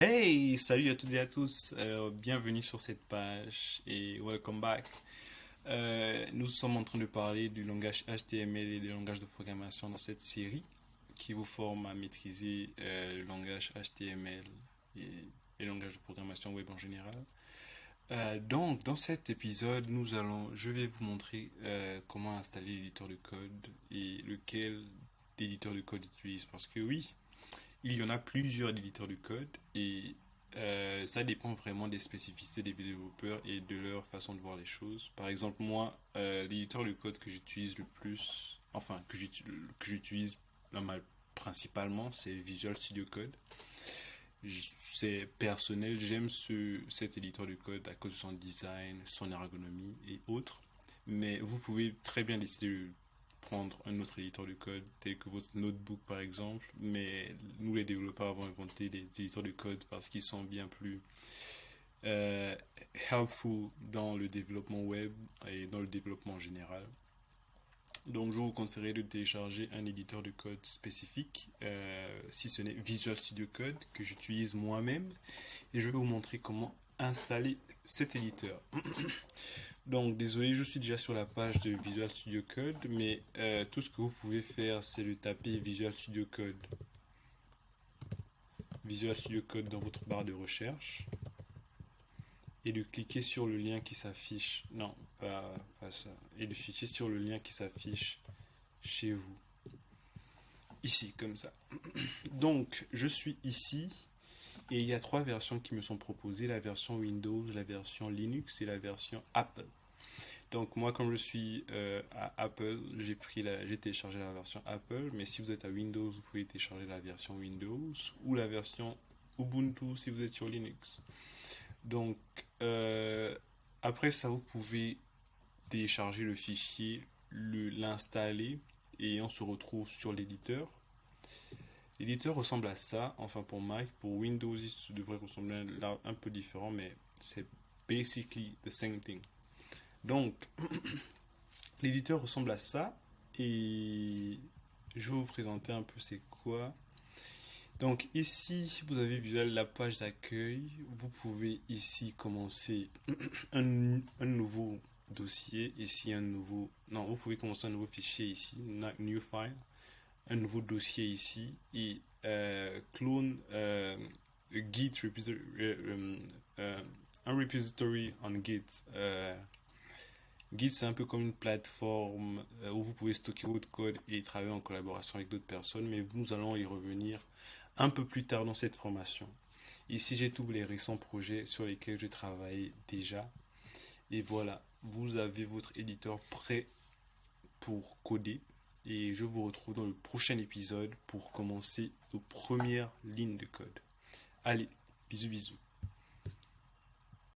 Hey, salut à toutes et à tous, bienvenue sur cette page et welcome back. Nous sommes en train de parler du langage HTML et des langages de programmation dans cette série qui vous forme à maîtriser le langage HTML et les langages de programmation web en général. Donc, dans cet épisode, je vais vous montrer comment installer l'éditeur de code et lequel d'éditeur de code utilise. Parce que oui, il y en a plusieurs éditeurs de code et ça dépend vraiment des spécificités des développeurs et de leur façon de voir les choses. Par exemple, moi, l'éditeur de code que j'utilise le plus, enfin que j'utilise principalement, c'est Visual Studio Code. C'est personnel, j'aime cet éditeur de code à cause de son design, son ergonomie et autres. Mais vous pouvez très bien décider de prendre un autre éditeur de code tel que votre notebook par exemple. Mais nous les développeurs avons inventé des éditeurs de code parce qu'ils sont bien plus euh, helpful dans le développement web et dans le développement en général. Donc, je vous conseillerais de télécharger un éditeur de code spécifique, si ce n'est Visual Studio Code, que j'utilise moi-même. Et je vais vous montrer comment installer cet éditeur. Donc, désolé, je suis déjà sur la page de Visual Studio Code, mais tout ce que vous pouvez faire, c'est de taper Visual Studio Code dans votre barre de recherche et de cliquer sur le lien qui s'affiche. Non, pas ça. Et de cliquer sur le lien qui s'affiche chez vous. Ici, comme ça. Donc, je suis ici et il y a trois versions qui me sont proposées, la version Windows, la version Linux et la version Apple. Donc moi, comme je suis à Apple, j'ai téléchargé la version Apple, mais si vous êtes à Windows, vous pouvez télécharger la version Windows ou la version Ubuntu si vous êtes sur Linux. Donc après ça, vous pouvez télécharger le fichier, l'installer et on se retrouve sur l'éditeur. L'éditeur ressemble à ça, enfin pour Mac, pour Windows, il devrait ressembler à un peu différent, mais c'est basically the same thing. Donc, l'éditeur ressemble à ça et je vais vous présenter un peu c'est quoi. Donc ici, vous avez vu la page d'accueil. Vous pouvez ici commencer un nouveau dossier. Ici, un nouveau... Non, vous pouvez commencer un nouveau fichier ici, new file. Un nouveau dossier ici et clone Git un repository en Git. Git, c'est un peu comme une plateforme où vous pouvez stocker votre code et travailler en collaboration avec d'autres personnes, mais nous allons y revenir un peu plus tard dans cette formation. Ici, j'ai tous les récents projets sur lesquels je travaille déjà. Et voilà, vous avez votre éditeur prêt pour coder. Et je vous retrouve dans le prochain épisode pour commencer nos premières lignes de code. Allez, bisous bisous.